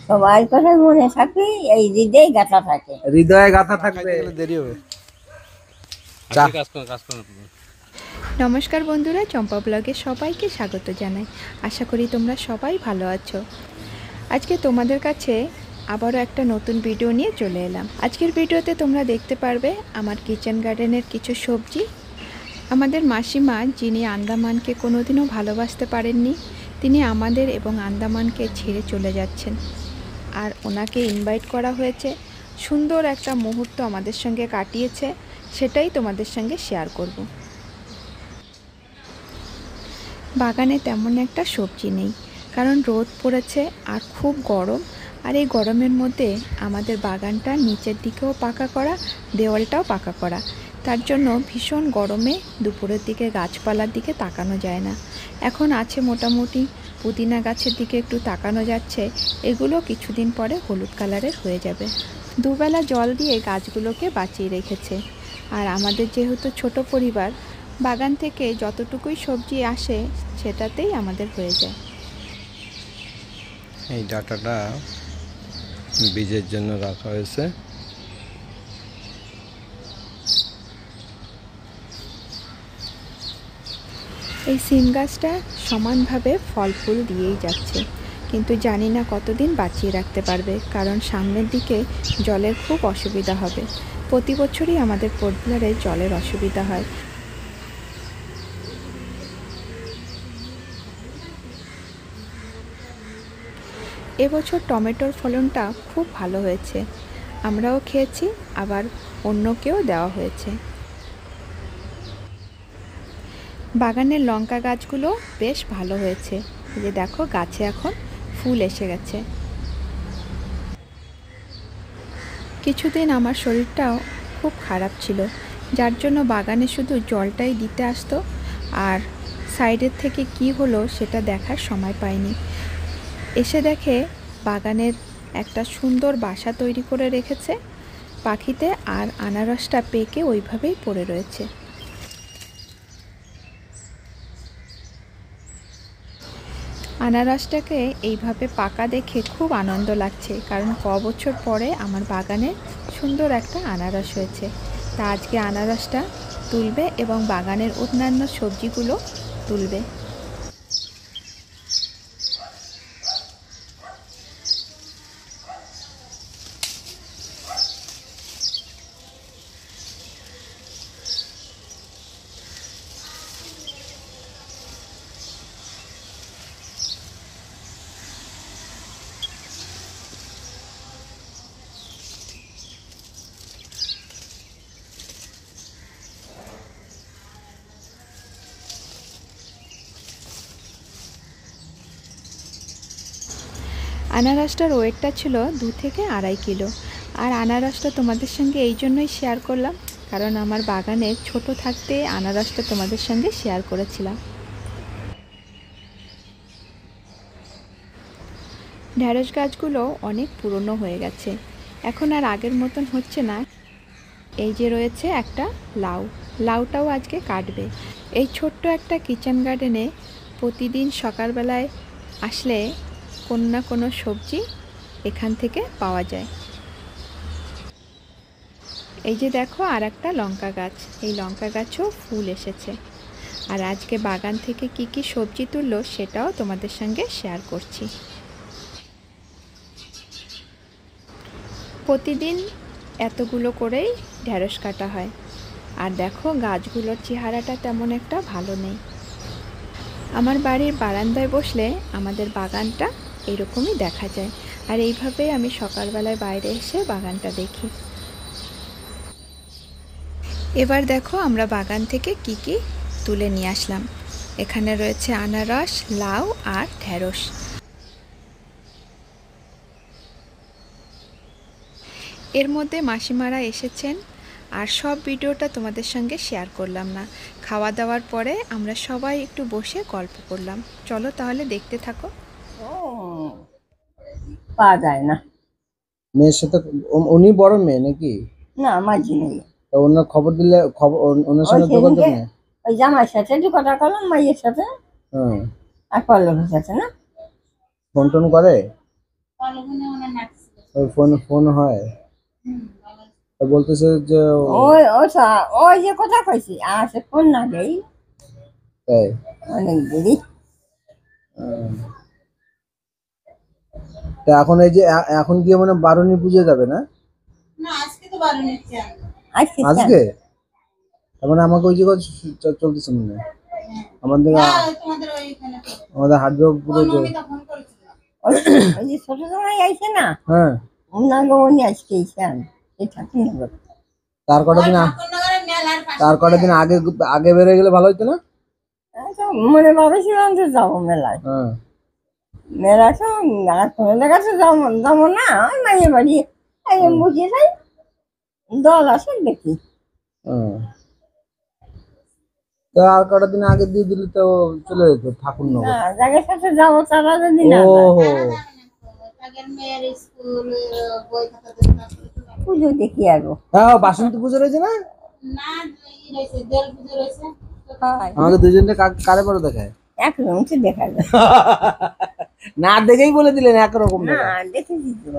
সবার কথা মনে থাকবে, এই হৃদয়ে গাঁথা থাকে। হৃদয়ে গাথা থাকবে। দেরি হবে। নমস্কার বন্ধুরা, চম্পা ব্লগে সবাইকে স্বাগত জানাই। আশা করি তোমরা সবাই ভালো আছো। আজকে তোমাদের কাছে আবারও একটা নতুন ভিডিও নিয়ে চলে এলাম। আজকের ভিডিওতে তোমরা দেখতে পারবে আমার কিচেন গার্ডেনের কিছু সবজি। আমাদের মাসিমা, যিনি আন্দামানকে কোনোদিনও ভালোবাসতে পারেননি, তিনি আমাদের এবং আন্দামানকে ছেড়ে চলে যাচ্ছেন। আর ওনাকে ইনভাইট করা হয়েছে, সুন্দর একটা মুহূর্ত আমাদের সঙ্গে কাটিয়েছে, সেটাই তোমাদের সঙ্গে শেয়ার করব। বাগানে তেমন একটা সবজি নেই, কারণ রোদ পড়েছে আর খুব গরম। আর এই গরমের মধ্যে আমাদের বাগানটা নিচের দিকেও পাকা করা, দেওয়ালটাও পাকা করা, তার জন্য ভীষণ গরমে দুপুরের দিকে গাছপালার দিকে তাকানো যায় না। এখন আছে মোটামুটি পুদিনা গাছের দিকে একটু তাকানো যাচ্ছে, এগুলো কিছুদিন পরে হলুদ কালারের হয়ে যাবে। দুবেলা জল দিয়ে গাছগুলোকে বাঁচিয়ে রেখেছে। আর আমাদের যেহেতু ছোট পরিবার, বাগান থেকে যতটুকুই সবজি আসে সেটাতেই আমাদের হয়ে যায়। এই ডাটাটা বীজের জন্য রাখা হয়েছে। এই সিম গাছটা সমানভাবে ফল ফুল দিয়েই যাচ্ছে, কিন্তু জানি না কতদিন বাঁচিয়ে রাখতে পারবে, কারণ সামনের দিকে জলের খুব অসুবিধা হবে। প্রতি বছরই আমাদের পোর্টব্লেয়ারে জলের অসুবিধা হয়। এবছর টমেটোর ফলনটা খুব ভালো হয়েছে, আমরাও খেয়েছি, আবার অন্যকেও দেওয়া হয়েছে। বাগানের লঙ্কা গাছগুলো বেশ ভালো হয়েছে, এই যে দেখো গাছে এখন ফুল এসে গেছে। কিছুদিন আমার শরীরটাও খুব খারাপ ছিল, যার জন্য বাগানে শুধু জলটাই দিতে আসতো, আর সাইডের থেকে কি হলো সেটা দেখার সময় পাইনি। এসে দেখে বাগানের একটা সুন্দর বাসা তৈরি করে রেখেছে পাখিতে, আর আনারসটা পেকে ওইভাবেই পড়ে রয়েছে। আনারসটাকে এইভাবে পাকা দেখে খুব আনন্দ লাগছে, কারণ বছর পরে আমার বাগানে সুন্দর একটা আনারস হয়েছে। তা আজকে আনারসটা তুলবে এবং বাগানের অন্যান্য সবজিগুলো তুলবে। আনারসটার ওয়েটটা ছিল 2 থেকে 2.5 কিলো। আর আনারসটা তোমাদের সঙ্গে এই জন্যই শেয়ার করলাম, কারণ আমার বাগানে ছোট থাকতে আনারসটা তোমাদের সঙ্গে শেয়ার করেছিলাম। ঢ্যাঁড়স গাছগুলো অনেক পুরনো হয়ে গেছে, এখন আর আগের মতন হচ্ছে না। এই যে রয়েছে একটা লাউ, লাউটাও আজকে কাটবে। এই ছোট্ট একটা কিচেন গার্ডেনে প্রতিদিন সকালবেলায় আসলে কোনো না কোনো সবজি এখান থেকে পাওয়া যায়। এই যে দেখো আর একটা লঙ্কা গাছ, এই লঙ্কা গাছেও ফুল এসেছে। আর আজকে বাগান থেকে কি কি সবজি তুললো সেটাও তোমাদের সঙ্গে শেয়ার করছি। প্রতিদিন এতগুলো করেই ঢ্যাঁড়স কাটা হয়। আর দেখো গাছগুলোর চেহারাটা তেমন একটা ভালো নেই। আমার বাড়ির বারান্দায় বসলে আমাদের বাগানটা এরকমই দেখা যায়, আর এইভাবেই আমি সকালবেলায় বাইরে এসে বাগানটা দেখি। এবার দেখো আমরা বাগান থেকে কি কি তুলে নিয়ে আসলাম। এখানে রয়েছে আনারস, লাউ আর ঢ্যাঁড়স। এর মধ্যে মাসিমারা এসেছেন, আর সব ভিডিওটা তোমাদের সঙ্গে শেয়ার করলাম না। খাওয়া দাওয়ার পরে আমরা সবাই একটু বসে গল্প করলাম। চলো তাহলে দেখতে থাকো। ও পাওয়া যায় না। মেয়ের সাথে উনি বড় মেয়ে নাকি? না, মাঝি নেই। তো ওনার খবর দিলে খবর ওনার ওই সঙ্গে যোগাযোগ সেদিনকে নেই? ওই জামাইয়ের সাথে একটু কথা বললাম, মাইয়ের সাথে হ্যাঁ, আর পল্লবের সাথে না। ফোন টোন করে? ওই ফোন ফোন হয়, তা বলতেছে যে ওই যে কথা কইছি আর সে ফোন না দেই তাই। অনেক দেরি। তা এখন এই যে এখন গিয়ে মানে বারুণী পুজো যাবে না আজকে আজকে? তার মানে আমাকে ওই জায়গায় চলতেছে মনে হয় আমাদের আমাদের হাটবাবুপুরে যে ওই যে ছোট সময় আইছে না হ্যাঁ, ওনাকে উনি আজকে আইসেন এই ঠাকুর তার কটা দিন তার কটা দিন আগে আগে বেড়ে গেলে ভালো হতো না? মনে ভাবেছিলাম যে যাবো মেলায়। হ্যাঁ, মেলা তো মেলা কোনো জায়গাতে যাবো না ওই মাঝে বাড়ি বুঝিয়ে যাই দল আছে দেখি। হ্যাঁ। তো আর কটা দিন আগে দিয়ে দিলে তো চলে যেত ঠাকুর নগর। না যাদের সাথে যাবো তারা যদি না ও যায়, পুজো দেখি আরো হ্যাঁ, বাসন্তী পুজো রয়েছে না? হয় আমাকে দুজনকে কারে পরে দেখায়? একরকম তো দেখা যায়। না দেখেই বলে দিলেন একরকম না দেখায়। দেখেছি তো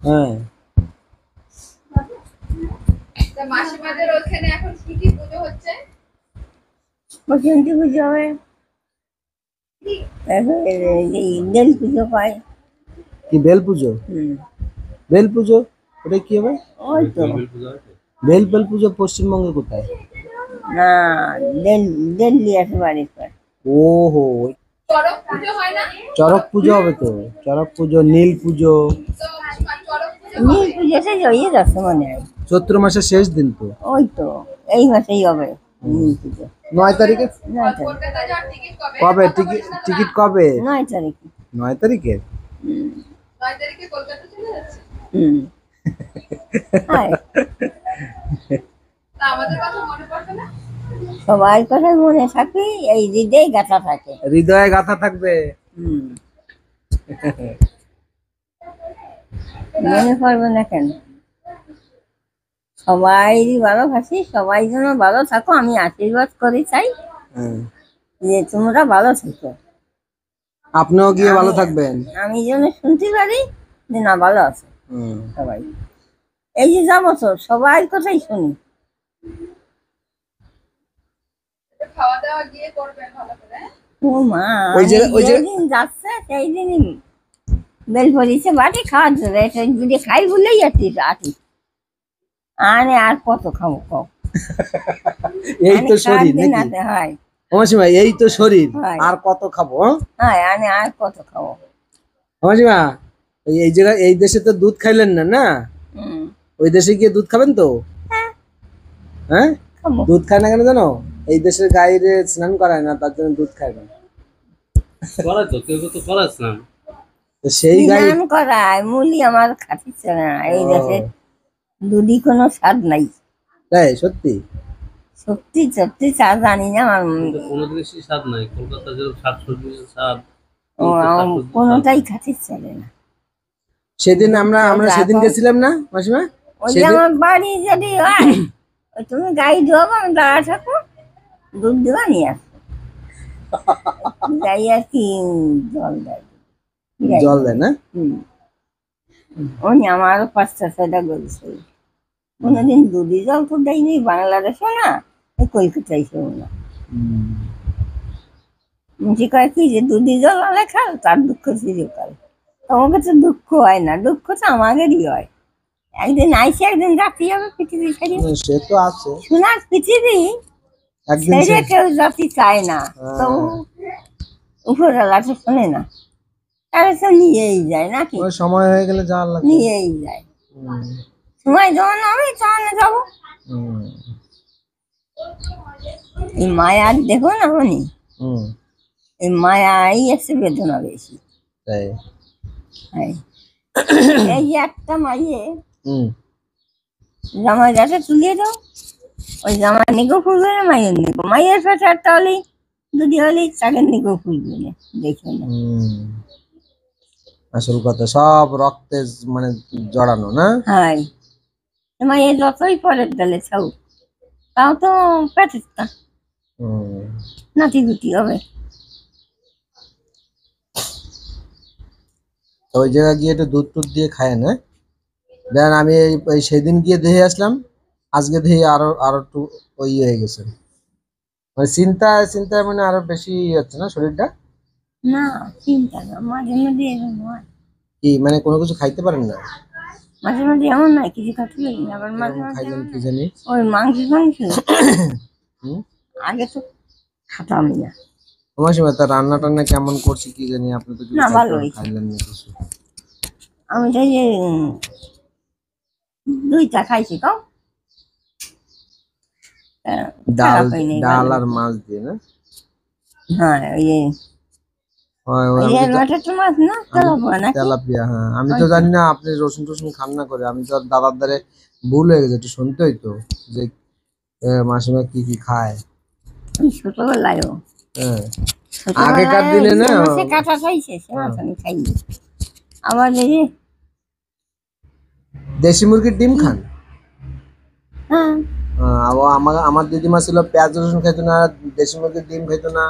হ্যাঁ, মাসিমাদের ওখানে এখন কি কি পুজো হচ্ছে? বসন্তী পুজো হবে, তারপরে এই বেল পুজো পায়। কি বেল পুজো? বেল পুজো ওটা কি হবে? ওই তো বেল বেল পুজো পশ্চিমবঙ্গে কোথায়? না দিল্লি আছে বাড়ির পর। ওহো, চড়ক পুজো হয় না? চড়ক পুজো হবে তো, চড়ক পুজো, নীল পুজো তো চড়ক পুজো নীল পুজো সে জয়ী যাচ্ছে মনে হয়। চৈত্র মাসের শেষ দিন তো। ওই তো এই মাসেই হবে নীল পুজো। 9 তারিখে। 9 তারিখ, কলকাতা যাওয়ার টিকিট কবে? কবে টিকিট? টিকিট কবে? 9 তারিখ। 9 তারিখে। 9 তারিখে কলকাতা চলে যাচ্ছে। হায়, তা আমাদের কথা মনে পড়বে না? সবাই কথা মনে থাকবে, এই হৃদয়ে গাথা থাকে। হৃদয়ে গাথা থাকবে। মনে পড়বে না কেন? সবাই ভালোবাসি, সবাই যেন ভালো থাকো, আমি আশীর্বাদ করে চাই হ্যাঁ। যে তোমরা ভালো থাকো। আপনিও গিয়ে ভালো থাকবেন। আমি যেন শুনতে পারি যে না ভালো আছে হুম। সবাই। এই যে যাবো তো সবাই কথাই শুনি। খাওয়া দাওয়া গিয়ে করবেন ভালো করে। ও মা, ওই যে যেদিন যাচ্ছে সেই দিনই বেল পড়িছে বাটি খাওয়ার জন্য, যদি খাই বলেই আটি আনে আর কত খাবো কও? এই তো শরীর দিন নাকি? আতে হয় মাসিমা এই তো শরীর, হয়। আর কত খাবো? হয় আনে আর কত খাবো? মাসিমা এই জায়গায় এই দেশে তো দুধ খাইলেন না, না হুম, ওই দেশে গিয়ে দুধ খাবেন তো? হ্যাঁ, খাবো। দুধ খায় না কেন জানো? এই দেশের গায়ে স্নান করায় না, তার জন্য দুধ খায় না। করায় তো কেউ কেউ তো করাস না। তো সেই গায়ে স্নান করায় মুলি আমার খাতিচ্ছে না। এই দেশে দুধি কোনো স্বাদ নাই। তাই সত্যি? সত্যি সত্যি চা জানি না আমার কিন্তু কোনো জিনিসই স্বাদ নাই। কলকাতা যেরকম শাকসবজির স্বাদ, আমার কোনোটাই খাতিচ্ছে না। সেদিন আমরা সেদিন গেছিলাম না মাসিমা? ওই যে আমার বাড়ি যদি হয় ওই তুমি গাড়ি ধোয়াবো, আমি দাঁড়া থাকো, দুধ দেওয়া নিয়ে আসবো। যাই আর কি জল দেয়। জল দেয় না? উনি আমারও 5-6টা বলছে কোনোদিন দুধি জল তো দেয়নি বাংলাদেশে না, ওই কলকাতায় ছিল না। মুখে কয় কি যে দুধি জল আলে খাল তার দুঃখ চিরকাল। তোমাকে তো দুঃখ হয় না, দুঃখ তো আমাদেরই হয়। একদিন আইসে একদিন রাখতে হবে পৃথিবী ছেড়ে। সে তো আছে, সোনার পৃথিবী একদিন ছেড়ে কেউ জাতি চায় না, তো উপরওয়ালা তো শোনে না, তাহলে তো নিয়েই যায় নাকি? ওই সময় হয়ে গেলে যাওয়ার লাগে। নিয়েই যায়, সময় যখন হবে তখন যাবো। এই মায়ার দেখো না উনি, এই মায়াই এসে বেদনা বেশি। তাই? হ্যাঁ, এই যে একটা মাইয়ে জামাই যাতে তুলিয়ে দাও, ওই জামাই নিগো ফুলবে না, মায়ের নিগো, মায়ের সাথে একটা হলেই দুটি হলেই তাকে নিগো ফুলবে না, দেখে না। আসল কথা সব রক্তে মানে জড়ানো না? হ্যাঁ, মায়ের যতই পরের দলে ছাউ, তাও তো পেটের তা নাতি গুটি হবে। ওই জায়গায় গিয়ে একটু দুধ টুধ দিয়ে খায় না? দেন আমি এই সেদিন গিয়ে দেখে আসলাম, আজকে দেখে আরো আরো একটু ওই হয়ে গেছে, মানে চিন্তায় মানে আরো বেশি হচ্ছে না শরীরটা। না, চিন্তা না, মাঝে মাঝে এরকম হয়। কি মানে কোনো কিছু খাইতে পারেন না? মাঝে মাঝে এমন নয় কিছু খাতে পারি না, আবার মাঝে এরকম মাঝে খাইলেন এমন কি হয়, জানি। ওই মাংস মাংস হুম। আগে তো খাতামই না। তোমার সময় তার রান্না টান্না কেমন করছি কি জানি, আপনি তো কিছু না, ভালো হয়েছে। খাইলেন না কিছু। আমি তো এই যে দুইটা খাইছি তো, ডাল খারাপ হয়নি, ডাল ভালো আর হয়েছে। মাছ দিয়ে না? হ্যাঁ, ওই যে ওই যে আমি তো লটের মাছ না, তেলাপোয়া নাকি? তেলাপিয়া, হ্যাঁ আমি তো ওইটা। জানি না আপনি রসুন টসুন খান না করে, আমি তো আর দাদার দ্বারে ভুল হয়ে গেছে, একটু শুনতে হইতো যে মাসিমা কি কি খায়। ওই ছোটবেলায়ও হ্যাঁ আগেকার ছোটবেলায় দিনে না। সে কাঁটা খাইছে, সে মাছ হ্যাঁ। আমি খাইনি। আবার এই যে দেশি মুরগির ডিম খান? হ্যাঁ, আমার দিদিমা ছিল পেঁয়াজ রসুন খেত না, দেশি মুরগির ডিম খেত না।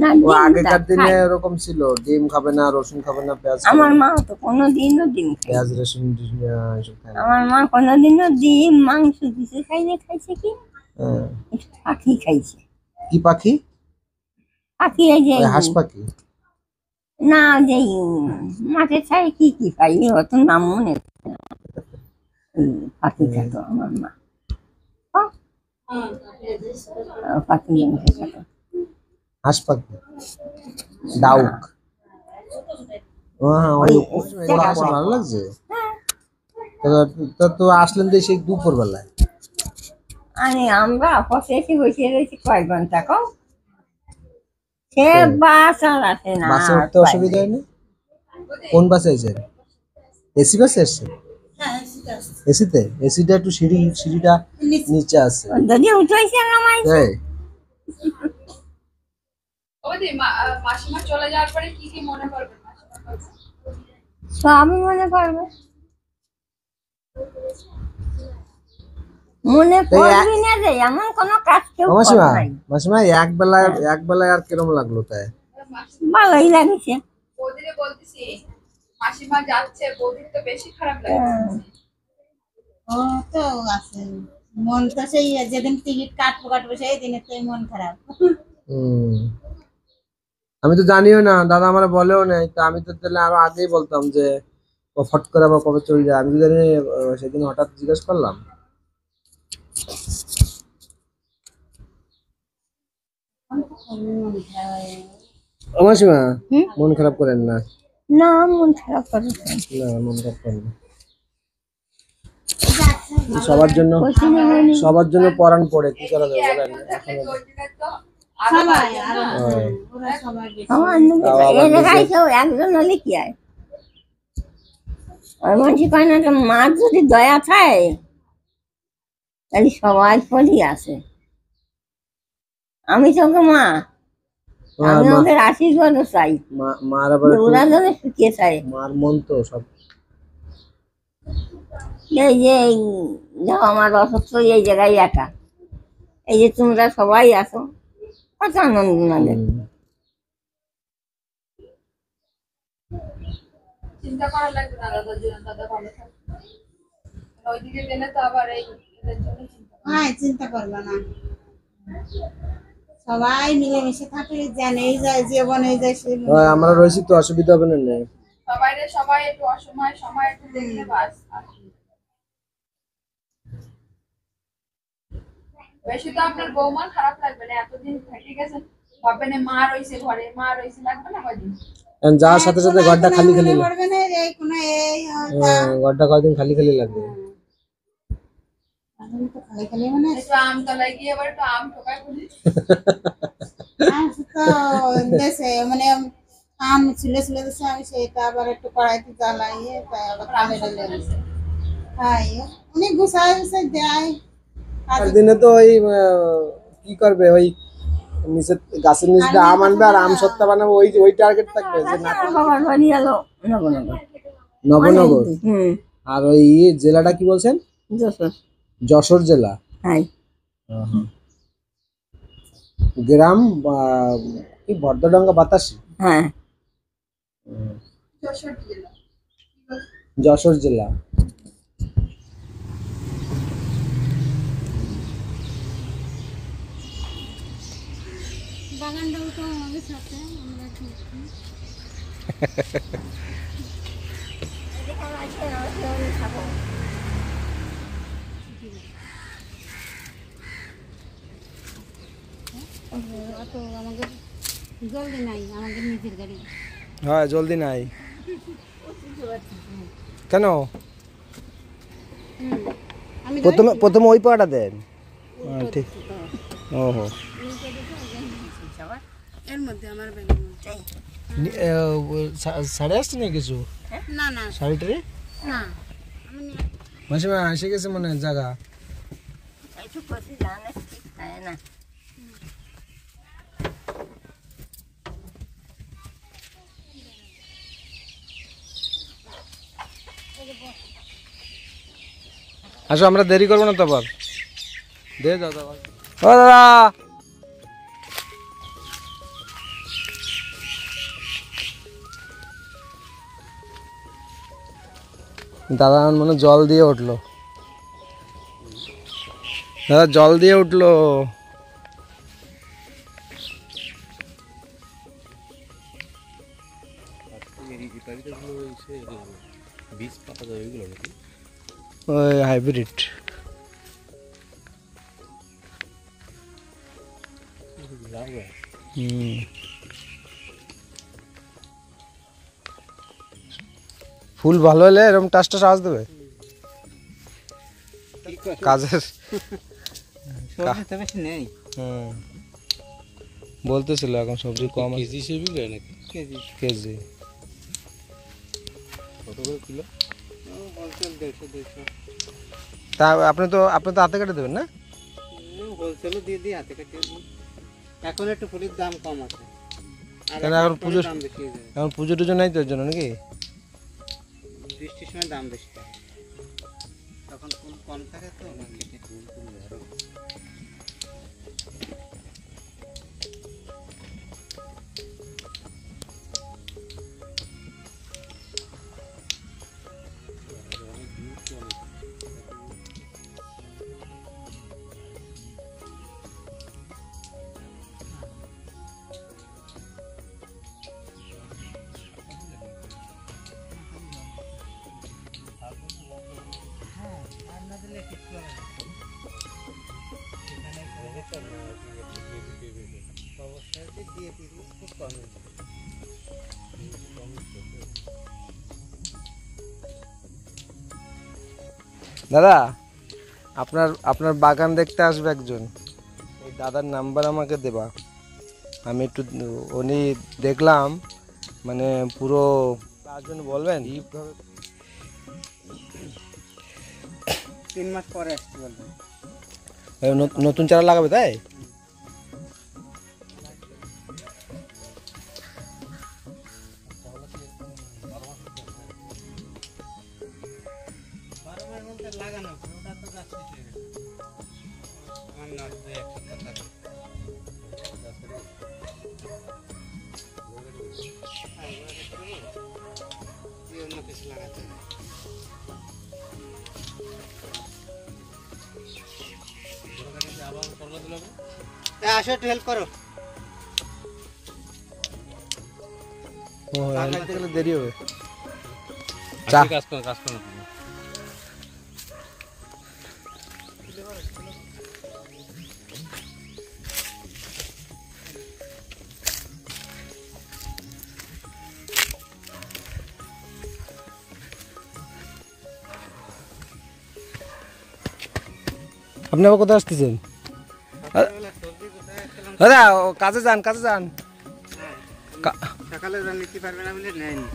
না, ও ডিমটা আগেকার দিনে খাই। এরকম ছিল, ডিম খাবে না, রসুন খাবে না, পেঁয়াজ খাবে আমার না। মা তো কোনোদিনও ডিম খাই। পেঁয়াজ রসুন এসব খায় না। আমার মা কোনোদিনও ডিম মাংস কিছু খাইনি, খাইছে কি হ্যাঁ। একটু পাখি খাইছে। কি পাখি? পাখি এই যে ওই হাঁস পাখি? না, যে মাঠে ছাড়ে কি কি খাই, অত নাম মনে থাকে না। ওই পাখি খেত আমার মা। পাখি মাংস খেত। হাঁস পাখি, ডাউক। হ্যাঁ ওই পোড়া পোড়া ভালো লাগছে। তো আসলেন তো সেই দুপুর বেলায়। আরে আমরা বসে এসে বসে রয়েছি কয়েক ঘন্টা কম, সে বাস আর আসে না। বাসে আর উঠতে পাই অসুবিধা না। হয়নি? কোন বাসে এসেছেন? এসি বাসে এসেছেন? এসিতে? এসিটা একটু সিঁড়িটা নিচে আছে। যদি উঠেছে আমার তাই? মাসিমা চলে যাওয়ার পরে কি কি মনে করবেন মাসিমার কথা? সবই মনে পড়বে, মনে পড়বি না যে এমন কোনো কাজ কেউ করে মাসিমা নাই। মাসিমা এক বেলায় আর কিরম লাগলো তাই? ভালোই লাগছে। বৌদিরে বলতেছি মাসিমা যাচ্ছে, বৌদির তো বেশি খারাপ লাগে। ও তো আছে, মন তো সেই যেদিন টিকিট কাটবো সেই দিনে তো মন খারাপ। হুম। আমি তো জানিও না, দাদা আমার বলেও নাই, তো আমি তো তাহলে আরো আগেই বলতাম যে ও ফট করে আবার কবে চলে যায়, আমি তো জানি। সেদিন হঠাৎ জিজ্ঞেস করলাম। ও মাসিমা হুম? মন খারাপ করেন না। না, মন খারাপ করে না মন খারাপ করেন না। সবার জন্য সবার জন্য পরাণ পড়ে, কি করা যাবে বলেন এখন। সবাই আরো ওরা সবাই বেশি। এই জায়গায় কেউ একজন হলে কি হয়, আর মানুষ কয় না যে মার যদি দয়া থাকে তাহলে সবাই ফলই আছে। আমি তোকে মা, আমি ওদের আশীর্বাদও চাই, মার আবার ওরা যেন সুখে চাই। মার মন তো সব। এই যে দেখো আমার অসুস্থ এই জায়গায় একা, এই যে তোমরা সবাই আছো, কত আনন্দ লাগে। চিন্তা করা লাগবে না দাদার জন্য, দাদা ভালো থাকবে। ওইদিকে গেলে তো আবার এই এদের জন্য চিন্তা করবে। হ্যাঁ, চিন্তা করবে না, সবাই মিলেমিশে থাকলে যেন এই যায় জীবন, এই যায় সেই আমরা রয়েছি তো, অসুবিধা হবে না। সবাই একটু অসময় সময় একটু দেখলে বাস। বেশি তো আপনার বৌমার খারাপ লাগবে না, এতদিন থেকে গেছেন, ভাববেন মা রয়েছে ঘরে, মা রয়েছে, লাগবে না কয়দিন। যাওয়ার সাথে সাথে ঘরটা খালি খালি লাগবে। পড়বে না, এই কোনো এই ঘরটা কয়দিন খালি খালি লাগবে। এখন তো খালি খালি মানে একটু আম তলায় গিয়ে এবার একটু আম ঠোকায় বলি। তো দেশে মানে আম ছিলে দেশে, আমি সেটা আবার একটু কড়াইতে জ্বালাইয়ে তাই আবার কামে ঢেলে খাই, অনেক গুছাই গুছাই দেয়। আর দিনে তো ওই কি করবে, ওই নিচে গাছের নিচে দিয়ে আম আনবে আর আম সত্তা বানাবো, ওই টার্গেট থাকবে যে না। আমার বাবার বাড়ি হলো নবনগর। নবনগর। হুম, আর ওই জেলাটা কি বলছেন? যশোর। যশোর জেলা। হ্যাঁ, গ্রাম কি ভদ্রডাঙ্গা বাতাসি। হ্যাঁ, যশোর জেলা। যশোর জেলা। বাগানটাও তো আমাদের সাথে আমরা করছি। অত আমাদের জলদি নাই, আমাদের নিজের গাড়ি। হ্যাঁ জলদি নাই কেন? আমি প্রথমে ওই পাটা দেন। ঠিক ওহো এর মধ্যে আমার ব্যাগের মধ্যে শাড়ি আসছে না কিছু? না না শাড়িটারি না মাসিমা এসে গেছে মনে হয় জায়গা। একটু কষি জানে ঠিক হয় না। আসো আমরা দেরি করবো না তো আবার। দে দাও দাদা। ও দাদা দাদা মানে জল দিয়ে উঠলো। দাদা জল দিয়ে উঠলো। বীজ পাতা যাবে এগুলো নাকি? ওই হাইব্রিড ফুল ভালো হলে এরকম টাসটা সাজ দেবে কাজের। নেই বলতেছিল এখন সবজি কম আছে। কেজি হিসেবে নেয় নাকি? কেজি কত করে কিলো? হোলসেল 150-200 তা আপনি তো হাতে কেটে দেবেন না? হোলসেলও দিয়ে দিই, হাতে কাটিয়ে দিই। এখন একটু ফুলের দাম কম আছে, আর কেন এখন পুজোর দাম বেশি হয়ে যাবে। এখন পুজো টুজো নাই তো এর জন্য নাকি? বৃষ্টির সময় দাম বেশি থাকে, তখন ফুল কম থাকে তো মার্কেটে। দিয়ে দিই খুব কম। দাদা আপনার বাগান দেখতে আসবে একজন, ওই দাদার নাম্বার আমাকে দেবা। আমি একটু উনি দেখলাম মানে পুরো আসবেন বলবেন। 3 মাস পরে আসতে বলবেন। নতুন চারা লাগাবে তাই? লাগানো ওটা তো গাছ শেষ হয়ে গেছে। আমার নষ্ট এক সপ্তাহ থাকে। অন্য কিছু লাগাতে হবে। আসো একটু হেল্প করো। ও হেল্প করলে দেরি হবে। কাজ করো আপনি আবার কোথায় আসতেছেন? দাদা কাজে যান সকালে নিতে পারবে না বলে নেয়নি।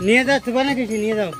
নিয়ে যাও, সুবা না কিছু নিয়ে যাও।